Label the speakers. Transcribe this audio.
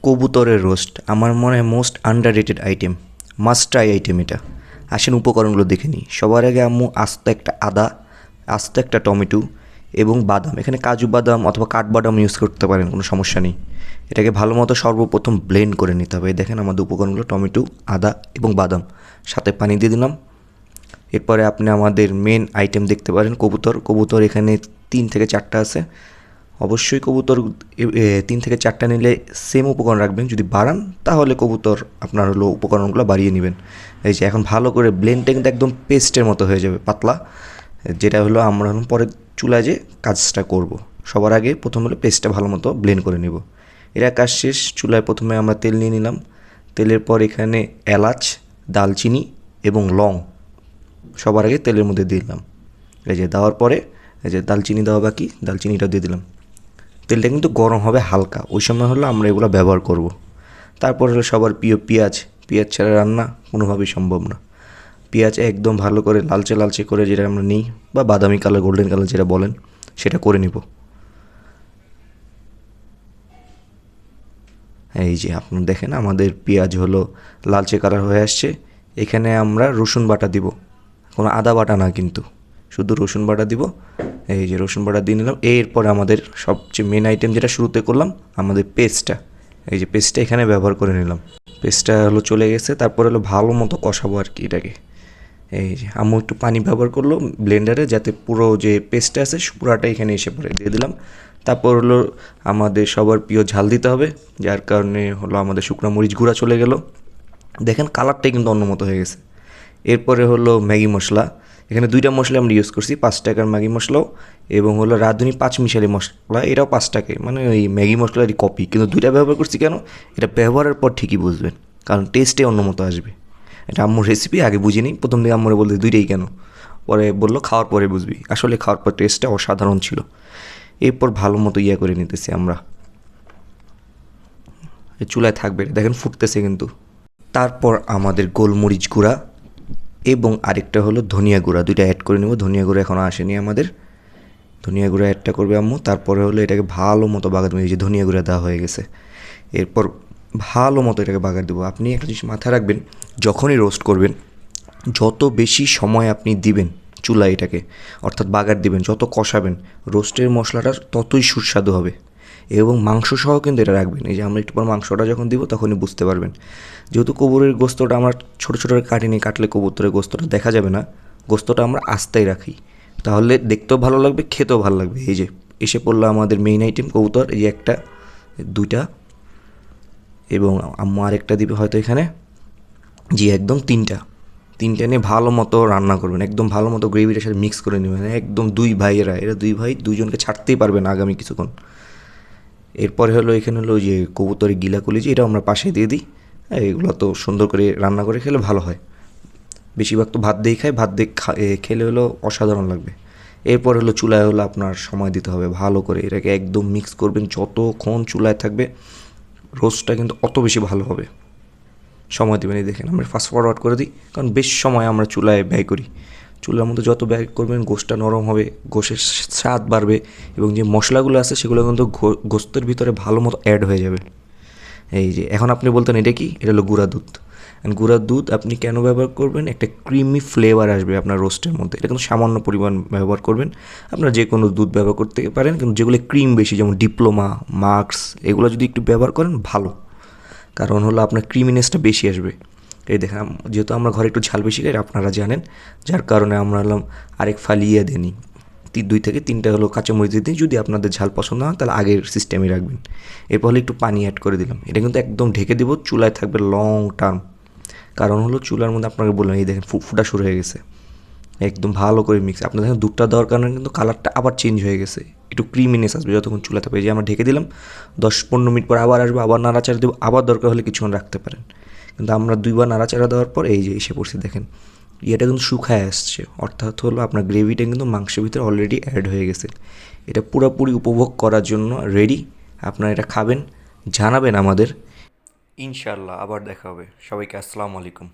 Speaker 1: কবুতরের রোস্ট আমার মনে হয় most underrated item, must try item এটা। আসেন উপকরণগুলো দেখে নিই। সবার আগে আম্মু আস্ত একটা আদা, আস্ত একটা টমেটো এবং বাদাম, এখানে কাজু বাদাম অথবা কাঠবাদাম ইউজ করতে পারেন, কোনো সমস্যা নেই। এটাকে ভালো মতো সর্বপ্রথম ব্লেন্ড করে নিতে হবে। দেখেন আমাদের উপকরণগুলো টমেটো, আদা এবং বাদাম, সাথে পানি দিয়ে দিলাম। এরপরে আপনি আমাদের মেন আইটেম দেখতে পারেন কবুতর। কবুতর এখানে 3 থেকে 4টা আছে। অবশ্যই কবুতর 3 থেকে 4টা নিলে সেম উপকরণ রাখবেন। যদি বাড়ান তাহলে কবুতর আপনার হলো উপকরণগুলো বাড়িয়ে নেবেন। এই যে এখন ভালো করে ব্লেন্ডটা কিন্তু একদম পেস্টের মতো হয়ে যাবে, পাতলা, যেটা হলো আমরা পরে চুলায় যে কাজটা করব। সবার আগে প্রথম হলো পেস্টটা ভালো মতো ব্লেন্ড করে নেব। এরা কাজ শেষ। চুলায় প্রথমে আমরা তেল নিয়ে নিলাম। তেলের পর এখানে এলাচ, দালচিনি এবং লং সবার আগে তেলের মধ্যে দিলাম। এই যে দেওয়ার পরে এই যে দালচিনি দেওয়া বাকি, দালচিনিটা দিয়ে দিলাম। তেলটা কিন্তু গরম হবে হালকা, ওই সময় হলো আমরা এগুলো ব্যবহার করব। তারপর হলো সবার প্রিয় পেঁয়াজ। পেঁয়াজ ছাড়া রান্না কোনোভাবেই সম্ভব না। পেঁয়াজ একদম ভালো করে লালচে লালচে করে যেটা আমরা নিই, বা বাদামি কালার, গোল্ডেন কালার যেটা বলেন, সেটা করে নিব। এই যে আপনারা দেখেন আমাদের পেঁয়াজ হলো লালচে কালার হয়ে আসছে। এখানে আমরা রসুন বাটা দিব, কোনো আদা বাটা না কিন্তু, শুধু রসুন বাটা দিব। এই যে রসুন বাটা দিয়ে নিলাম। এরপরে আমাদের সবচেয়ে মেন আইটেম যেটা শুরুতে করলাম, আমাদের পেস্টটা, এই যে পেস্টটা এখানে ব্যবহার করে নিলাম। পেস্টটা হলো চলে গেছে। তারপর হলো ভালো মতো কষাবো আর কি এটাকে। এই যে আম্মু একটু পানি ব্যবহার করলো ব্লেন্ডারে, যাতে পুরো যে পেস্টটা আছে পুরাটা এখানে এসে পড়ে, দিয়ে দিলাম। তারপর হলো আমাদের সবার প্রিয় ঝাল দিতে হবে, যার কারণে হলো আমাদের শুকনো মরিচ গুঁড়া চলে গেল। দেখেন কালারটাই কিন্তু অন্য মতো হয়ে গেছে। এরপরে হলো ম্যাগি মশলা। এখানে 2টা মশলা আমরা ইউজ করছি, 5 টাকার ম্যাগি মশলাও এবং হলো রাঁধুনি 5 মিশালি মশলা, এটাও 5 টাকায়, মানে ওই ম্যাগি মশলারই কপি, কিন্তু 2টা ব্যবহার করছি কেন, এটা ব্যবহারের পর ঠিকই বুঝবেন, কারণ টেস্টে অন্য মতো আসবে। এটা আম্মুর রেসিপি, আগে বুঝিনি, প্রথম দিকে আম্মুরে বলতে 2টাই কেন, পরে বললো খাওয়ার পরে বুঝবি। আসলে খাওয়ার পর টেস্টটা অসাধারণ ছিল। এরপর ভালো মতো করে নিতেছি আমরা। চুলায় থাকবে, দেখেন ফুটতেছে কিন্তু। তারপর আমাদের গোলমরিচ গুঁড়া এবং আরেকটা হলো ধনিয়া গুঁড়া, 2টা অ্যাড করে নেব। ধনিয়া গুঁড়া এখনও আসেনি আমাদের, ধনিয়া গুঁড়া অ্যাডটা করবে আম্মু। তারপরে হলো এটাকে ভালো মতো বাগার দেবো। এই যে ধনিয়া গুঁড়া দেওয়া হয়ে গেছে। এরপর ভালো মতো এটাকে বাগার দেবো। আপনি একটা জিনিস মাথায় রাখবেন, যখনই রোস্ট করবেন, যত বেশি সময় আপনি দিবেন চুলায় এটাকে, অর্থাৎ বাগার দিবেন, যত কষাবেন, রোস্টের মশলাটা ততই সুস্বাদু হবে। এবং মাংস সহ কিন্তু এটা রাখবেন। এই যে আমরা একটু পর মাংসটা যখন দিব তখনই বুঝতে পারবেন। যেহেতু কবুতরের গোস্তটা আমরা ছোটো ছোটো কাটিনি, কাটলে কবুতরের গোস্তটা দেখা যাবে না, গোস্তটা আমরা আস্তেই রাখি, তাহলে দেখতেও ভালো লাগবে, খেতেও ভালো লাগবে। এই যে এসে পড়লো আমাদের মেইন আইটেম কবুতর। এই যে একটা, 2টা, এবং আম্মু আরেকটা দিবে হয়তো এখানে। জি একদম 3টা নিয়ে ভালো মতো রান্না করবেন, একদম ভালো মতো গ্রেভিটার সাথে মিক্স করে নেবেন। একদম 2 ভাই, এরা 2 ভাই, 2জনকে ছাড়তেই পারবে না আগামী কিছুক্ষণ। এরপরে হলো এখানে হলো যে কবুতরের গিলা কলিজি, এটাও আমরা পাশে দিয়ে দিই। এগুলো তো সুন্দর করে রান্না করে খেলে ভালো হয়। বেশিরভাগ তো ভাত দিয়েই খায়, ভাত দিয়ে খেলে হলো অসাধারণ লাগবে। এরপর হলো চুলায় হলো আপনার সময় দিতে হবে ভালো করে, এটাকে একদম মিক্স করবেন। যতক্ষণ চুলায় থাকবে রোস্টটা কিন্তু অত বেশি ভালো হবে। সময় দেবেন। এই দেখেন আমরা ফাস্ট ফরওয়ার্ড করে দিই, কারণ বেশ সময় আমরা চুলায় ব্যয় করি। চুলার মধ্যে যত ব্যয় করবেন গোশতটা নরম হবে, গোশের স্বাদ বাড়বে, এবং যে মশলাগুলো আছে সেগুলো কিন্তু গোস্তের ভিতরে ভালো মতো অ্যাড হয়ে যাবে। এই যে এখন আপনি বলতেন এটা কি, এটা হলো গুঁড়া দুধ। গুঁড়ার দুধ আপনি কেন ব্যবহার করবেন, একটা ক্রিমি ফ্লেভার আসবে আপনার রোস্টের মধ্যে। এটা কিন্তু সামান্য পরিমাণ ব্যবহার করবেন। আপনারা যে কোনো দুধ ব্যবহার করতে পারেন, কিন্তু যেগুলো ক্রিম বেশি, যেমন ডিপ্লোমা, মার্কস, এগুলো যদি একটু ব্যবহার করেন ভালো, কারণ হলো আপনার ক্রিমিনেসটা বেশি আসবে। এই দেখেন যেহেতু আমরা ঘরে একটু ঝাল বেশি খাই, আপনারা জানেন, যার কারণে আমরা হলাম আরেক ফালিয়ে দিই, 2 থেকে 3টা হলো কাঁচামরিচ দিয়ে দিই। যদি আপনাদের ঝাল পছন্দ হয় তাহলে আগের সিস্টেমে রাখবেন। এরপর হলো একটু পানি অ্যাড করে দিলাম। এটা কিন্তু একদম ঢেকে দিব, চুলায় থাকবে লং টার্ম। কারণ হলো চুলার মধ্যে আপনাকে বললাম, এই দেখেন ফুটা শুরু হয়ে গেছে, একদম ভালো করে মিক্স। আপনার দেখেন দুধটা দেওয়ার কারণে কিন্তু কালারটা আবার চেঞ্জ হয়ে গেছে, একটু ক্রিমিনেস আসবে যতক্ষণ চুলা থাকবে। এই যে আমরা ঢেকে দিলাম, 10-15 মিনিট পর আবার আসবে, আবার নাড়াচাড়া দেবো, আবার দরকার হলে কিছুক্ষণ রাখতে পারেন। কিন্তু আমরা 2বার নাড়াচাড়া দেওয়ার পর এই যে এসে পড়ছি, দেখেন ইয়েটা কিন্তু শুকায় আসছে, অর্থাৎ হলো আপনার গ্রেভিটা কিন্তু মাংসের ভিতরে অলরেডি অ্যাড হয়ে গেছে। এটা পুরোপুরি উপভোগ করার জন্য রেডি। আপনারা এটা খাবেন, জানাবেন আমাদের। ইনশাল্লাহ আবার দেখা হবে। সবাইকে আসসালামু আলাইকুম।